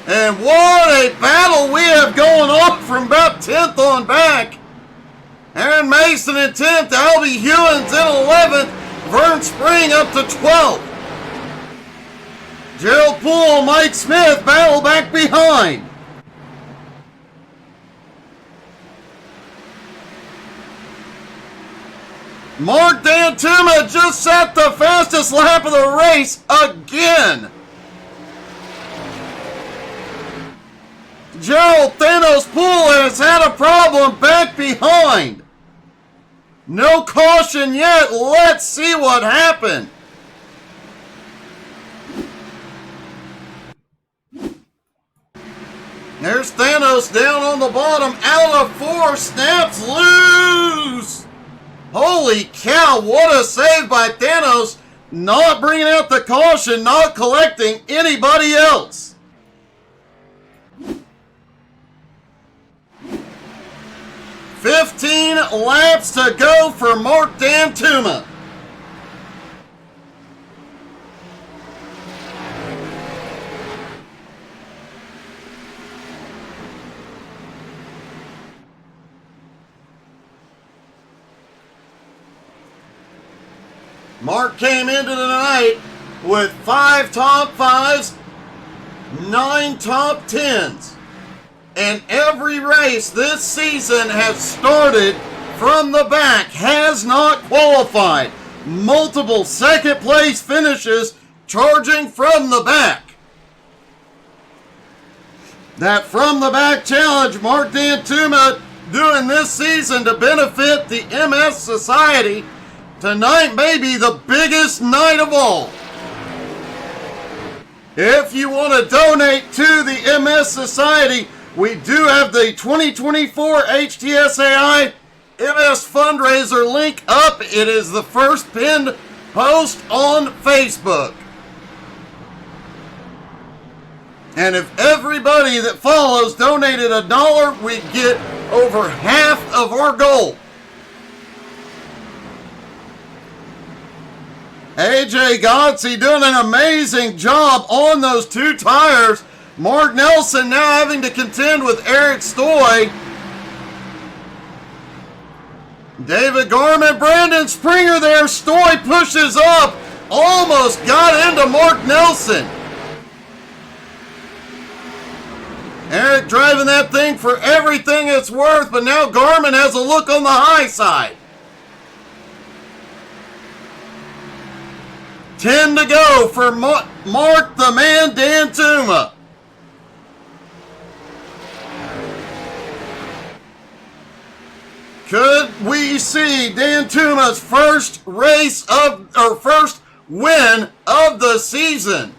[SPEAKER 1] And what a battle we have going on from about 10th on back. Aaron Mason in 10th, Albie Hewins in 11th, Vern Spring up to 12th. Gerald Poole, Mike Smith battle back behind. Mark Dantuma just set the fastest lap of the race again. Gerald Thanos Poole has had a problem back behind. No caution yet. Let's see what happened. There's Thanos down on the bottom, out of 4, snaps loose. Holy cow, what a save by Thanos, not bringing out the caution, not collecting anybody else. "15 laps to go for Mark Dantuma." Mark came into the night with 5 top 5s, 9 top 10s. And every race this season has started from the back, has not qualified. Multiple second place finishes charging from the back. That from the back challenge, Mark Dantuma doing this season to benefit the MS Society. Tonight may be the biggest night of all. If you want to donate to the MS Society, we do have the 2024 HTSAI MS fundraiser link up. It is the first pinned post on Facebook. And if everybody that follows donated $1, we get over half of our goal. AJ Godsey doing an amazing job on those 2 tires. Mark Nelson now having to contend with Eric Stoy. David Garman, Brandon Springer there. Stoy pushes up. Almost got into Mark Nelson. Eric driving that thing for everything it's worth, but now Garman has a look on the high side. 10 to go for Mark the Man Dantuma. Could we see Dantuma's first win of the season?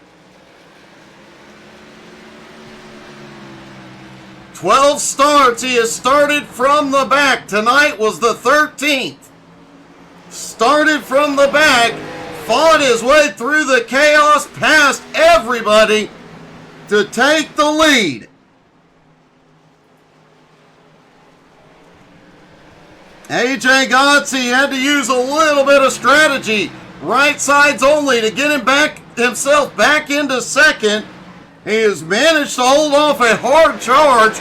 [SPEAKER 1] 12 starts. He has started from the back. Tonight was the 13th. Started from the back, fought his way through the chaos, past everybody to take the lead. AJ Godsey had to use a little bit of strategy, right sides only, to get himself back into second. He has managed to hold off a hard charge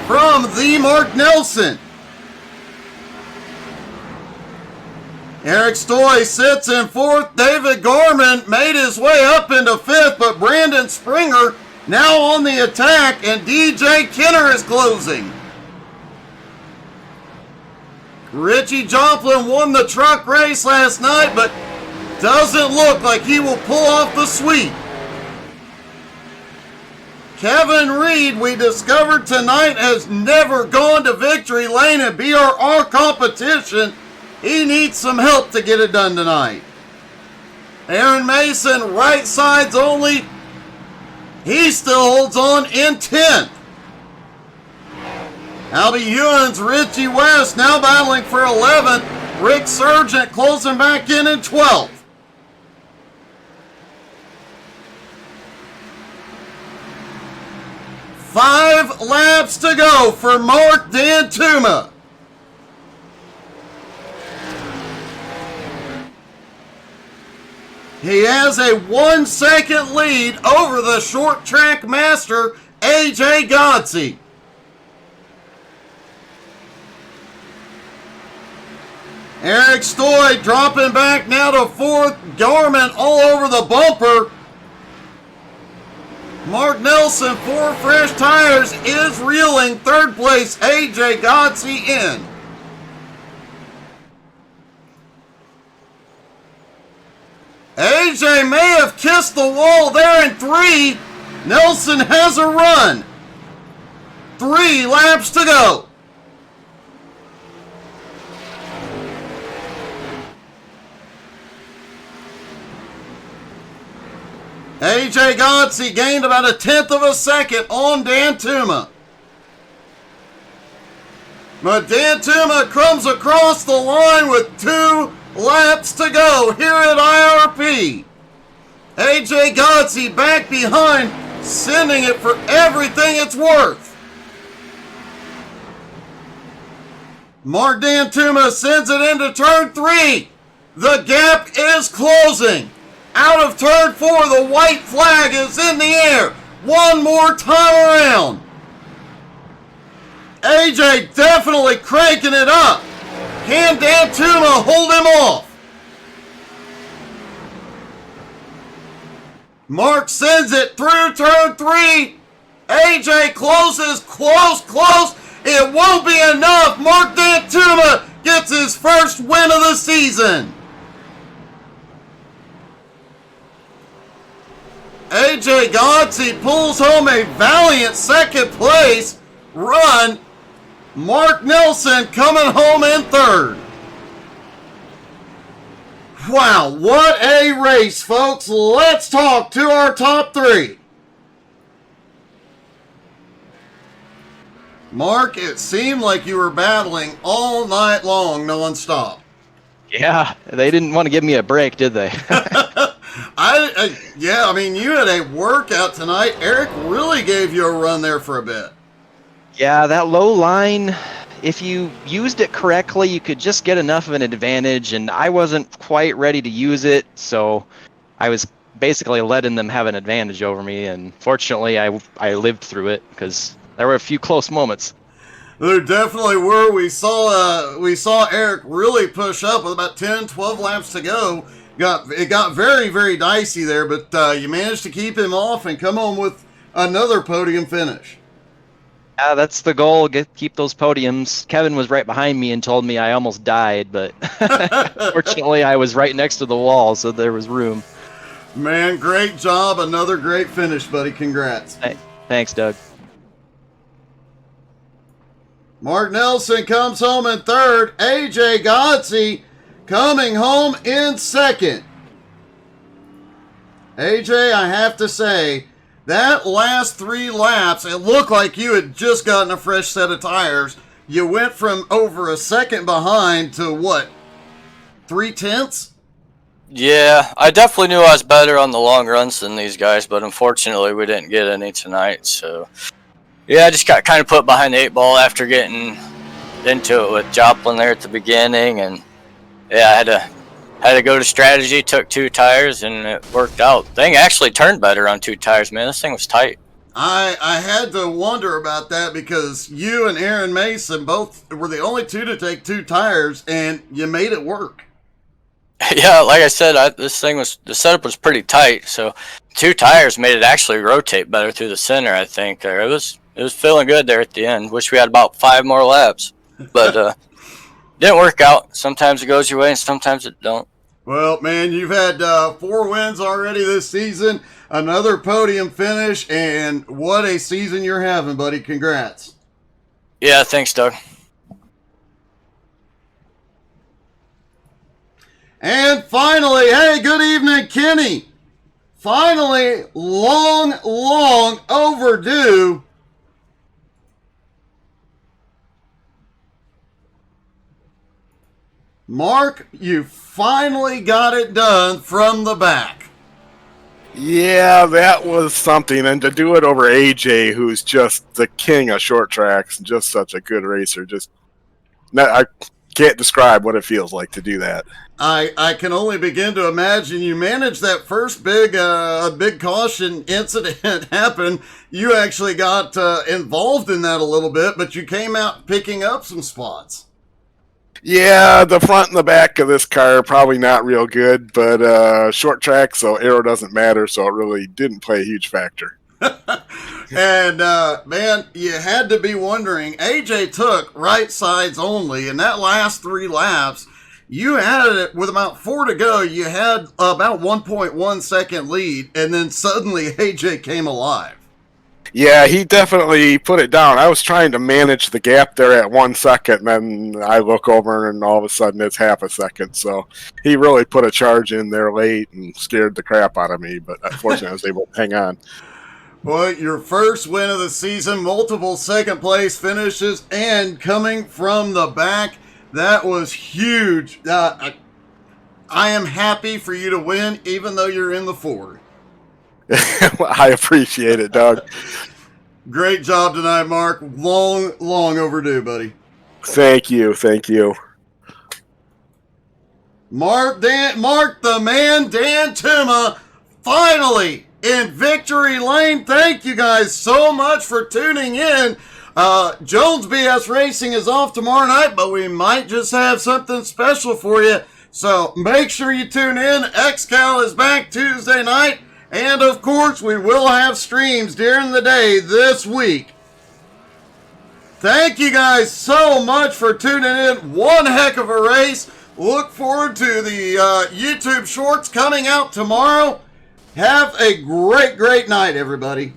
[SPEAKER 1] from the Mark Nelson. Eric Stoy sits in 4th. David Garman made his way up into 5th, but Brandon Springer now on the attack, and DJ Kenner is closing. Richie Joplin won the truck race last night, but doesn't look like he will pull off the sweep. Kevin Reed, we discovered tonight, has never gone to victory lane in BRR competition. He needs some help to get it done tonight. Aaron Mason, right sides only. He still holds on in 10th. Albie Hewins, Richie West now battling for 11th. Rick Sargent closing back in 12th. Five laps to go for Mark Dantuma. He has a 1-second lead over the short track master, AJ Godsey. Eric Stoy dropping back now to 4th. Garman all over the bumper. Mark Nelson, 4 fresh tires, is reeling. 3rd place, AJ Godsey in. AJ may have kissed the wall there in 3. Nelson has a run. 3 laps to go. AJ Godsey gained about 1/10 of a second on Dantuma. But Dan Tuma comes across the line with 2 laps to go here at IRP. AJ Godsey back behind, sending it for everything it's worth. Mark Dan Tuma sends it into turn 3. The gap is closing. Out of turn 4, the white flag is in the air. One more time around. AJ definitely cranking it up. Can Dan Tuma hold him off? Mark sends it through turn 3. AJ closes, close. It won't be enough. Mark Dan Tuma gets his first win of the season. AJ Godsey pulls home a valiant second place run. Mark Nelson coming home in third. Wow, what a race, folks. Let's talk to our top 3. Mark, it seemed like you were battling all night long nonstop.
[SPEAKER 4] Yeah, they didn't want to give me a break, did they?
[SPEAKER 1] I mean, you had a workout tonight. Eric really gave you a run there for a bit.
[SPEAKER 4] Yeah, that low line, if you used it correctly, you could just get enough of an advantage, and I wasn't quite ready to use it, so I was basically letting them have an advantage over me, and fortunately I lived through it because there were a few close moments.
[SPEAKER 1] There definitely were. We saw Eric really push up with about 10, 12 laps to go. It got very, very dicey there, but you managed to keep him off and come home with another podium finish.
[SPEAKER 4] Yeah, that's the goal. Keep those podiums. Kevin was right behind me and told me I almost died, but fortunately I was right next to the wall, so there was room.
[SPEAKER 1] Man, great job. Another great finish, buddy. Congrats.
[SPEAKER 4] Thanks, Doug.
[SPEAKER 1] Mark Nelson comes home in third. AJ Godsey coming home in second. AJ, I have to say, that last 3 laps, it looked like you had just gotten a fresh set of tires. You went from over a second behind to what, 3/10?
[SPEAKER 2] Yeah, I definitely knew I was better on the long runs than these guys, but unfortunately we didn't get any tonight. So, yeah, I just got kind of put behind the 8 ball after getting into it with Joplin there at the beginning, and yeah, I had to go to strategy, took 2 tires, and it worked out. Thing actually turned better on 2 tires, man. This thing was tight.
[SPEAKER 1] I had to wonder about that because you and Aaron Mason both were the only 2 to take 2 tires, and you made it work.
[SPEAKER 2] Yeah, like I said, the setup was pretty tight, so 2 tires made it actually rotate better through the center, I think. It was feeling good there at the end. Wish we had about 5 more laps, but didn't work out. Sometimes it goes your way and sometimes it don't.
[SPEAKER 1] Well, man, you've had 4 wins already this season, another podium finish, and what a season you're having, buddy. Congrats.
[SPEAKER 2] Yeah, thanks, Doug.
[SPEAKER 1] And finally, hey, good evening, Kenny. Finally, long overdue. Mark, you finally got it done from the back.
[SPEAKER 6] Yeah, that was something, and to do it over AJ, who's just the king of short tracks and just such a good racer. I can't describe what it feels like to do that.
[SPEAKER 1] I can only begin to imagine. You managed that first big caution incident happen. You actually got involved in that a little bit, but you came out picking up some spots.
[SPEAKER 6] Yeah, the front and the back of this car probably not real good, but short track, so aero doesn't matter, so it really didn't play a huge factor.
[SPEAKER 1] And man, you had to be wondering. AJ took right sides only, and that last 3 laps, you had it with about 4 to go. You had about 1.1 second lead, and then suddenly AJ came alive.
[SPEAKER 6] Yeah, he definitely put it down. I was trying to manage the gap there at 1 second, and then I look over, and all of a sudden it's half a second. So he really put a charge in there late and scared the crap out of me, but unfortunately I was able to hang on.
[SPEAKER 1] Well, your first win of the season, multiple second place finishes, and coming from the back, that was huge. I am happy for you to win, even though you're in the Ford.
[SPEAKER 6] I appreciate it, Doug.
[SPEAKER 1] Great job tonight, Mark. Long overdue, buddy.
[SPEAKER 6] Thank you.
[SPEAKER 1] Mark the man, Dan Tuma, finally in victory lane. Thank you guys so much for tuning in. Jones BS Racing is off tomorrow night, but we might just have something special for you. So make sure you tune in. XCal is back Tuesday night. And of course, we will have streams during the day this week. Thank you guys so much for tuning in. One heck of a race. Look forward to the YouTube shorts coming out tomorrow. Have a great night, everybody.